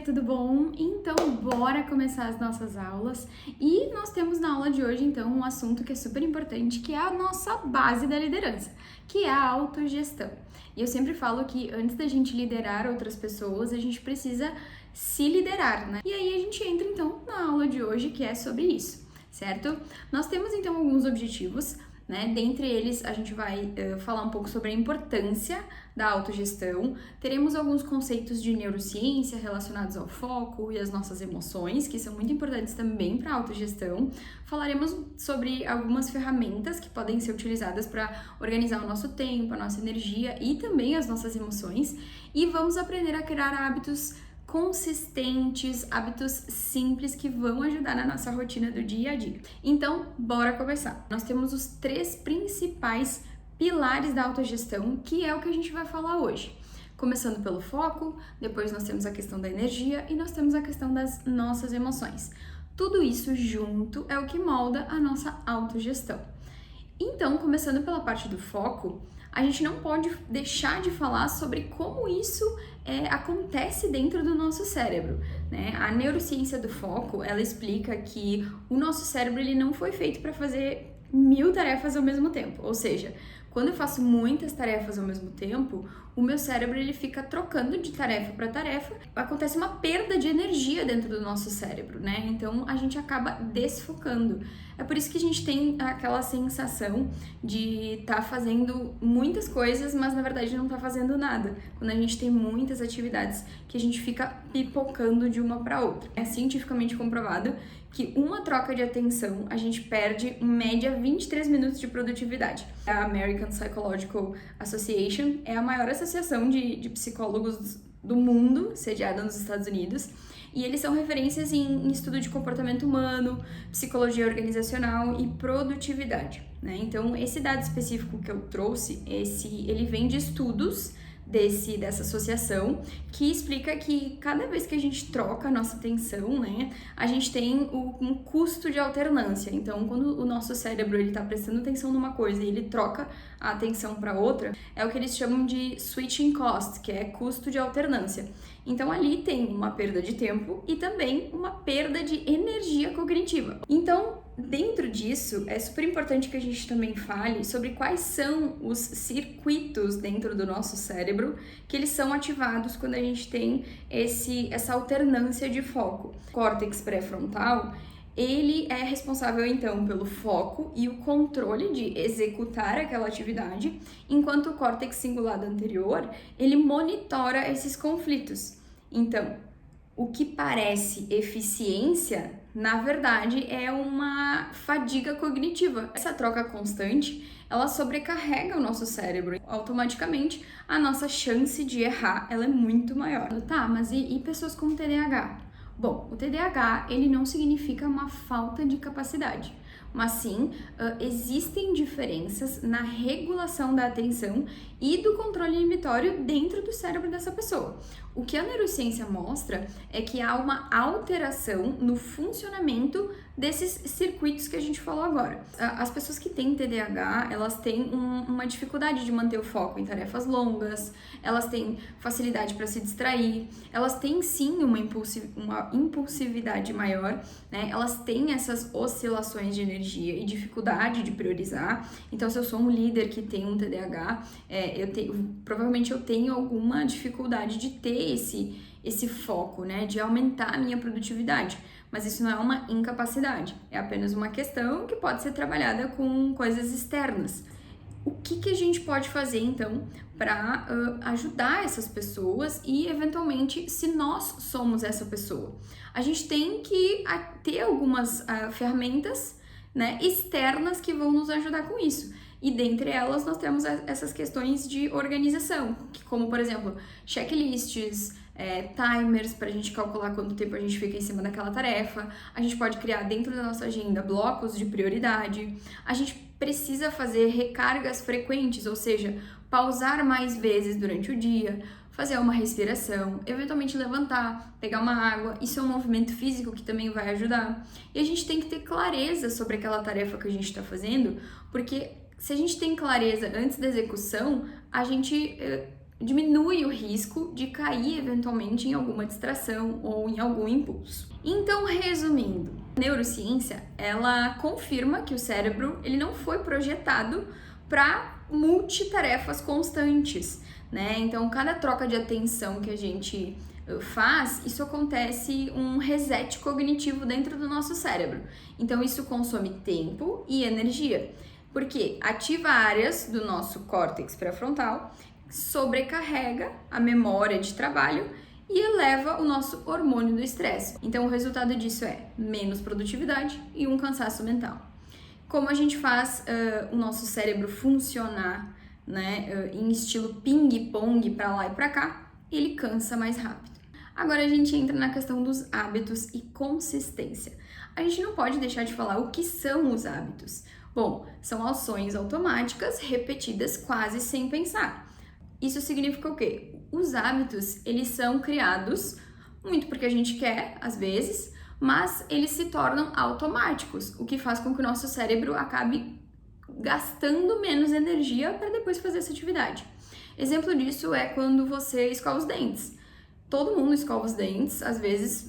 tudo bom? Então, bora começar as nossas aulas. E nós temos na aula de hoje, então, um assunto que é super importante, que é a nossa base da liderança, que é a autogestão. E eu sempre falo que antes da gente liderar outras pessoas, a gente precisa se liderar, né? E aí a gente entra, então, na aula de hoje, que é sobre isso, certo? Nós temos, então, alguns objetivos, né? Dentre eles, a gente vai falar um pouco sobre a importância da autogestão. Teremos alguns conceitos de neurociência relacionados ao foco e às nossas emoções, que são muito importantes também para a autogestão. Falaremos sobre algumas ferramentas que podem ser utilizadas para organizar o nosso tempo, a nossa energia e também as nossas emoções. E vamos aprender a criar hábitos consistentes, hábitos simples que vão ajudar na nossa rotina do dia a dia. Então, bora começar. Nós temos os 3 principais pilares da autogestão, que é o que a gente vai falar hoje. Começando pelo foco, depois nós temos a questão da energia e nós temos a questão das nossas emoções. Tudo isso junto é o que molda a nossa autogestão. Então, começando pela parte do foco, a gente não pode deixar de falar sobre como isso acontece dentro do nosso cérebro, né? A neurociência do foco, ela explica que o nosso cérebro ele não foi feito para fazer 1000 tarefas ao mesmo tempo, ou seja, quando eu faço muitas tarefas ao mesmo tempo, o meu cérebro ele fica trocando de tarefa para tarefa, acontece uma perda de energia dentro do nosso cérebro, né? Então a gente acaba desfocando. É por isso que a gente tem aquela sensação de estar fazendo muitas coisas, mas na verdade não tá fazendo nada. Quando a gente tem muitas atividades que a gente fica pipocando de uma para outra. É cientificamente comprovado que uma troca de atenção a gente perde em média 23 minutos de produtividade. A American Psychological Association é a maior associação de psicólogos do mundo, sediada nos Estados Unidos, e eles são referências em estudo de comportamento humano, psicologia organizacional e produtividade, né? Então, esse dado específico que eu trouxe, ele vem de estudos dessa associação, que explica que cada vez que a gente troca a nossa atenção, né, a gente tem um custo de alternância. Então, quando o nosso cérebro ele está prestando atenção numa coisa e ele troca a atenção para outra, é o que eles chamam de switching cost, que é custo de alternância. Então, ali tem uma perda de tempo e também uma perda de energia cognitiva. Então, dentro disso, é super importante que a gente também fale sobre quais são os circuitos dentro do nosso cérebro que eles são ativados quando a gente tem essa alternância de foco. O córtex pré-frontal, ele é responsável então pelo foco e o controle de executar aquela atividade, enquanto o córtex cingulado anterior, ele monitora esses conflitos. Então, o que parece eficiência, na verdade, é uma fadiga cognitiva. Essa troca constante, ela sobrecarrega o nosso cérebro. Automaticamente, a nossa chance de errar, ela é muito maior. Tá, mas e pessoas com TDAH? Bom, o TDAH, ele não significa uma falta de capacidade, mas sim, existem diferenças na regulação da atenção e do controle inibitório dentro do cérebro dessa pessoa. O que a neurociência mostra é que há uma alteração no funcionamento desses circuitos que a gente falou agora. As pessoas que têm TDAH, elas têm uma dificuldade de manter o foco em tarefas longas, elas têm facilidade para se distrair, elas têm sim uma impulsividade maior, né? Elas têm essas oscilações de energia e dificuldade de priorizar. Então, se eu sou um líder que tem um TDAH, provavelmente eu tenho alguma dificuldade de ter esse foco, né, de aumentar a minha produtividade, mas isso não é uma incapacidade, é apenas uma questão que pode ser trabalhada com coisas externas. O que a gente pode fazer, então, para ajudar essas pessoas e, eventualmente, se nós somos essa pessoa? A gente tem que ter algumas ferramentas, né, externas que vão nos ajudar com isso. E dentre elas nós temos essas questões de organização, como por exemplo, checklists, timers para a gente calcular quanto tempo a gente fica em cima daquela tarefa. A gente pode criar dentro da nossa agenda blocos de prioridade. A gente precisa fazer recargas frequentes, ou seja, pausar mais vezes durante o dia, fazer uma respiração, eventualmente levantar, pegar uma água. Isso é um movimento físico que também vai ajudar. E a gente tem que ter clareza sobre aquela tarefa que a gente está fazendo, porque se a gente tem clareza antes da execução, a gente diminui o risco de cair eventualmente em alguma distração ou em algum impulso. Então, resumindo, a neurociência, ela confirma que o cérebro ele não foi projetado para multitarefas constantes, né? Então, cada troca de atenção que a gente faz, isso acontece um reset cognitivo dentro do nosso cérebro. Então, isso consome tempo e energia, porque ativa áreas do nosso córtex pré-frontal, sobrecarrega a memória de trabalho e eleva o nosso hormônio do estresse. Então, o resultado disso é menos produtividade e um cansaço mental. Como a gente faz o nosso cérebro funcionar, né, em estilo ping-pong para lá e para cá, ele cansa mais rápido. Agora a gente entra na questão dos hábitos e consistência. A gente não pode deixar de falar o que são os hábitos. Bom, são ações automáticas repetidas quase sem pensar. Isso significa o quê? Os hábitos, eles são criados muito porque a gente quer, às vezes, mas eles se tornam automáticos, o que faz com que o nosso cérebro acabe gastando menos energia para depois fazer essa atividade. Exemplo disso é quando você escova os dentes. Todo mundo escova os dentes, às vezes,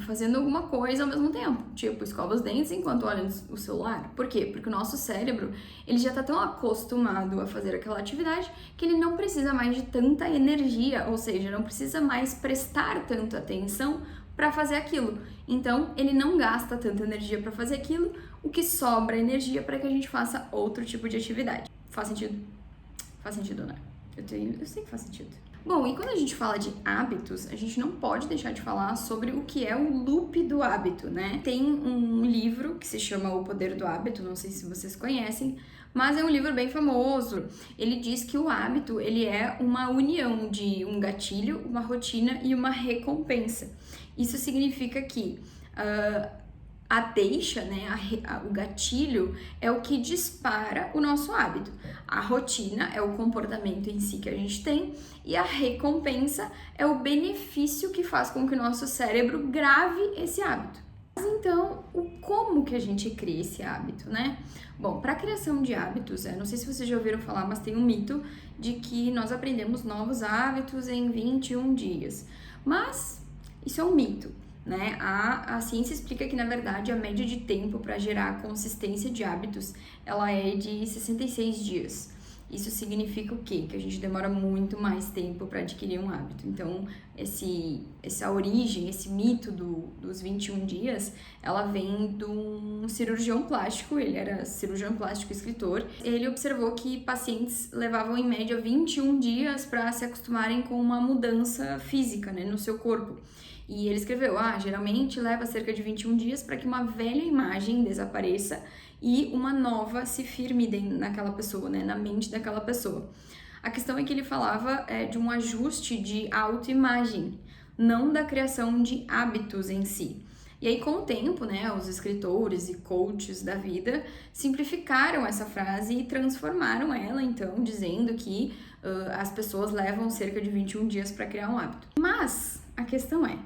fazendo alguma coisa ao mesmo tempo. Tipo, escova os dentes enquanto olha o celular. Por quê? Porque o nosso cérebro, ele já está tão acostumado a fazer aquela atividade que ele não precisa mais de tanta energia, ou seja, não precisa mais prestar tanta atenção para fazer aquilo. Então, ele não gasta tanta energia para fazer aquilo, o que sobra energia para que a gente faça outro tipo de atividade. Faz sentido? Faz sentido, né? Eu sei que faz sentido. Bom, e quando a gente fala de hábitos, a gente não pode deixar de falar sobre o que é o loop do hábito, né? Tem um livro que se chama O Poder do Hábito, não sei se vocês conhecem, mas é um livro bem famoso. Ele diz que o hábito, ele é uma união de um gatilho, uma rotina e uma recompensa. Isso significa que a deixa, né, o gatilho é o que dispara o nosso hábito. A rotina é o comportamento em si que a gente tem e a recompensa é o benefício que faz com que o nosso cérebro grave esse hábito. Mas então, como que a gente cria esse hábito, né? Bom, para a criação de hábitos, não sei se vocês já ouviram falar, mas tem um mito de que nós aprendemos novos hábitos em 21 dias. Mas isso é um mito. Né? A ciência explica que, na verdade, a média de tempo para gerar a consistência de hábitos, ela é de 66 dias. Isso significa o quê? Que a gente demora muito mais tempo para adquirir um hábito. Então, essa origem, esse mito dos 21 dias, ela vem de um cirurgião plástico, ele era cirurgião plástico e escritor. Ele observou que pacientes levavam, em média, 21 dias para se acostumarem com uma mudança física, né, no seu corpo. E ele escreveu, geralmente leva cerca de 21 dias para que uma velha imagem desapareça e uma nova se firme naquela pessoa, né, na mente daquela pessoa. A questão é que ele falava de um ajuste de autoimagem, não da criação de hábitos em si. E aí, com o tempo, né, os escritores e coaches da vida simplificaram essa frase e transformaram ela, então, dizendo que as pessoas levam cerca de 21 dias para criar um hábito. Mas a questão é,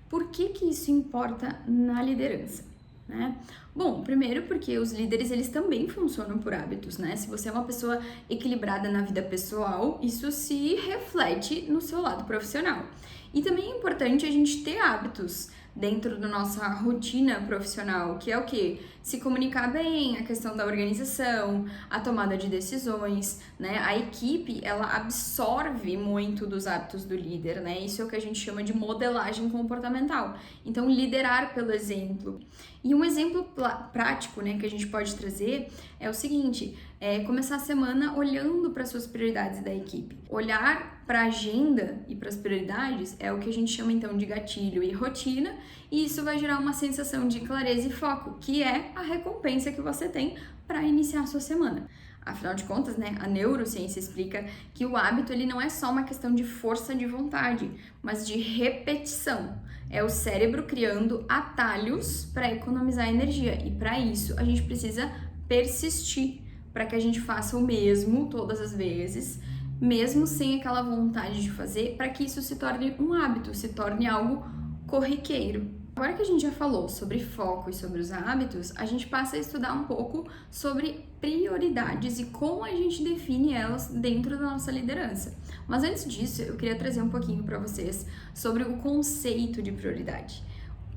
por que isso importa na liderança, né? Bom, primeiro porque os líderes, eles também funcionam por hábitos, né? Se você é uma pessoa equilibrada na vida pessoal, isso se reflete no seu lado profissional. E também é importante a gente ter hábitos dentro da nossa rotina profissional, que é o quê? Se comunicar bem, a questão da organização, a tomada de decisões, né? A equipe, ela absorve muito dos hábitos do líder, né? Isso é o que a gente chama de modelagem comportamental. Então, liderar pelo exemplo. E um exemplo prático, né, que a gente pode trazer é o seguinte, começar a semana olhando para as suas prioridades da equipe. Olhar para a agenda e para as prioridades é o que a gente chama então de gatilho e rotina, e isso vai gerar uma sensação de clareza e foco, que é a recompensa que você tem para iniciar a sua semana. Afinal de contas, né, a neurociência explica que o hábito, ele não é só uma questão de força de vontade, mas de repetição. É o cérebro criando atalhos para economizar energia, e para isso a gente precisa persistir para que a gente faça o mesmo todas as vezes, mesmo sem aquela vontade de fazer, para que isso se torne um hábito, se torne algo corriqueiro. Agora que a gente já falou sobre foco e sobre os hábitos, a gente passa a estudar um pouco sobre prioridades e como a gente define elas dentro da nossa liderança. Mas antes disso, eu queria trazer um pouquinho para vocês sobre o conceito de prioridade.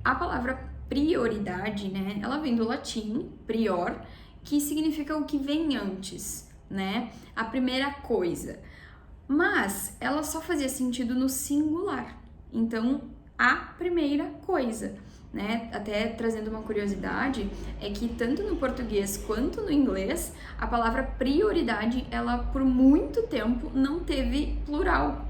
A palavra prioridade, né, ela vem do latim prior, que significa o que vem antes, né? A primeira coisa. Mas ela só fazia sentido no singular. Então, a primeira coisa, né? Até trazendo uma curiosidade, é que tanto no português quanto no inglês, a palavra prioridade, ela por muito tempo não teve plural.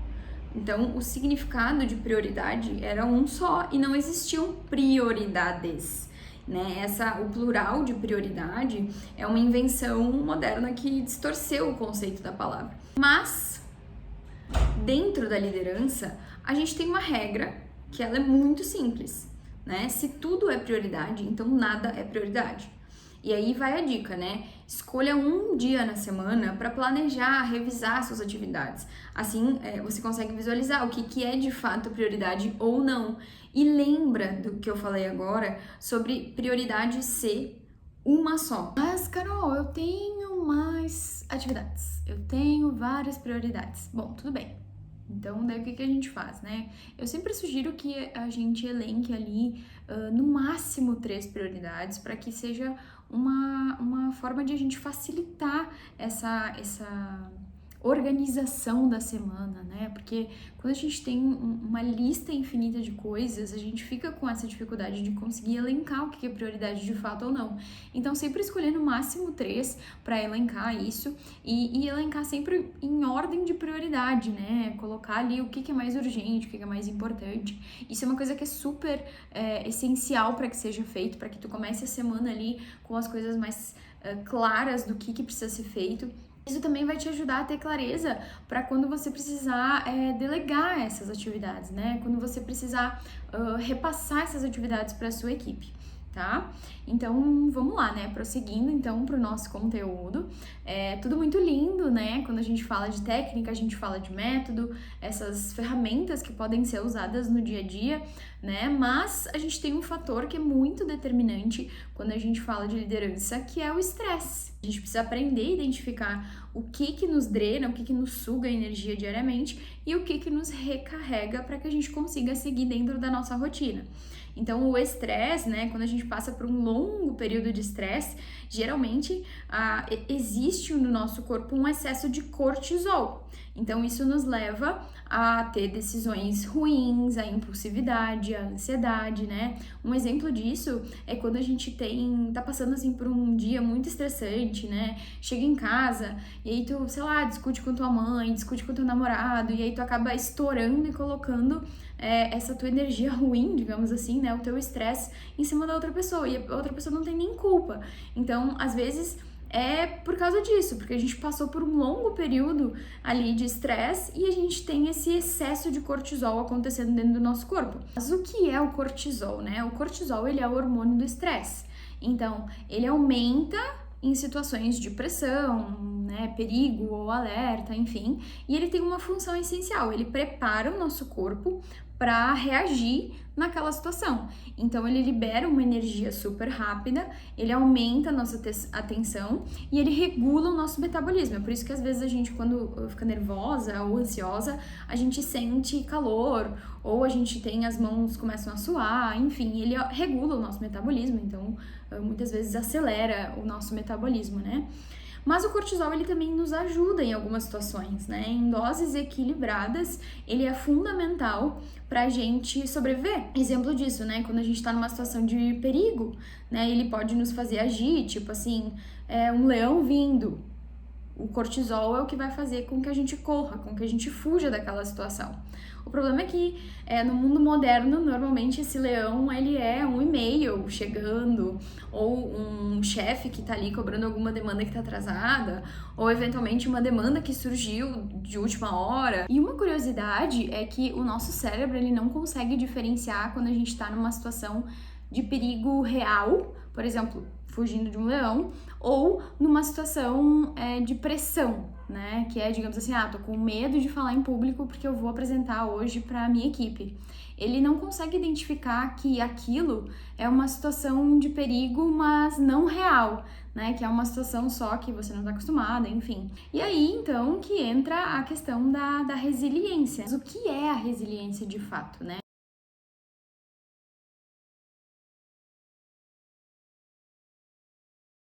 Então, o significado de prioridade era um só e não existiam prioridades, né? O plural de prioridade é uma invenção moderna que distorceu o conceito da palavra. Mas, dentro da liderança, a gente tem uma regra que ela é muito simples, né? Se tudo é prioridade, então nada é prioridade. E aí vai a dica, né? Escolha um dia na semana para planejar, revisar suas atividades. Assim, você consegue visualizar o que é de fato prioridade ou não. E lembra do que eu falei agora sobre prioridade ser uma só. Mas, Carol, eu tenho mais atividades. Eu tenho várias prioridades. Bom, tudo bem. Então, daí o que a gente faz, né? Eu sempre sugiro que a gente elenque ali no máximo 3 prioridades para que seja uma forma de a gente facilitar essa organização da semana, né? Porque quando a gente tem uma lista infinita de coisas, a gente fica com essa dificuldade de conseguir elencar o que é prioridade de fato ou não. Então, sempre escolher no máximo 3 para elencar isso e elencar sempre em ordem de prioridade, né? Colocar ali o que é mais urgente, o que é mais importante. Isso é uma coisa que é super essencial para que seja feito, para que tu comece a semana ali com as coisas mais claras do que precisa ser feito. Isso também vai te ajudar a ter clareza para quando você precisar delegar essas atividades, né? Quando você precisar repassar essas atividades para a sua equipe, tá? Então, vamos lá, né? Prosseguindo, então, para o nosso conteúdo. É tudo muito lindo, né? Quando a gente fala de técnica, a gente fala de método, essas ferramentas que podem ser usadas no dia a dia, né? Mas a gente tem um fator que é muito determinante quando a gente fala de liderança, que é o estresse. A gente precisa aprender a identificar o que nos drena, o que nos suga a energia diariamente e o que nos recarrega para que a gente consiga seguir dentro da nossa rotina. Então, o estresse, né, quando a gente passa por um longo período de estresse, geralmente existe no nosso corpo um excesso de cortisol. Então, isso nos leva a ter decisões ruins, a impulsividade, a ansiedade, né? Um exemplo disso é quando a gente tá passando assim por um dia muito estressante, né? Chega em casa e aí tu, sei lá, discute com tua mãe, discute com teu namorado e aí tu acaba estourando e colocando essa tua energia ruim, digamos assim, né? O teu estresse em cima da outra pessoa e a outra pessoa não tem nem culpa. Então, às vezes é por causa disso, porque a gente passou por um longo período ali de estresse e a gente tem esse excesso de cortisol acontecendo dentro do nosso corpo. Mas o que é o cortisol, né? O cortisol, ele é o hormônio do estresse. Então, ele aumenta em situações de pressão, né, perigo ou alerta, enfim, e ele tem uma função essencial, ele prepara o nosso corpo para reagir naquela situação. Então, ele libera uma energia super rápida, ele aumenta a nossa atenção e ele regula o nosso metabolismo. É por isso que às vezes a gente, quando fica nervosa ou ansiosa, a gente sente calor ou a gente tem as mãos começam a suar, enfim, ele regula o nosso metabolismo, então muitas vezes acelera o nosso metabolismo, né? Mas o cortisol, ele também nos ajuda em algumas situações, né? Em doses equilibradas, ele é fundamental pra gente sobreviver. Exemplo disso, né? Quando a gente tá numa situação de perigo, né? Ele pode nos fazer agir, tipo assim, um leão vindo. O cortisol é o que vai fazer com que a gente corra, com que a gente fuja daquela situação. O problema é que no mundo moderno, normalmente esse leão, ele é um e-mail chegando, ou um chefe que tá ali cobrando alguma demanda que tá atrasada, ou eventualmente uma demanda que surgiu de última hora. E uma curiosidade é que o nosso cérebro, ele não consegue diferenciar quando a gente tá numa situação de perigo real, por exemplo, fugindo de um leão, ou numa situação de pressão, né? Que é, digamos assim, tô com medo de falar em público porque eu vou apresentar hoje para a minha equipe. ele não consegue identificar que aquilo é uma situação de perigo, mas não real, né? Que é uma situação só que você não está acostumada, enfim. E aí, então, que entra a questão da resiliência. Mas o que é a resiliência de fato, né?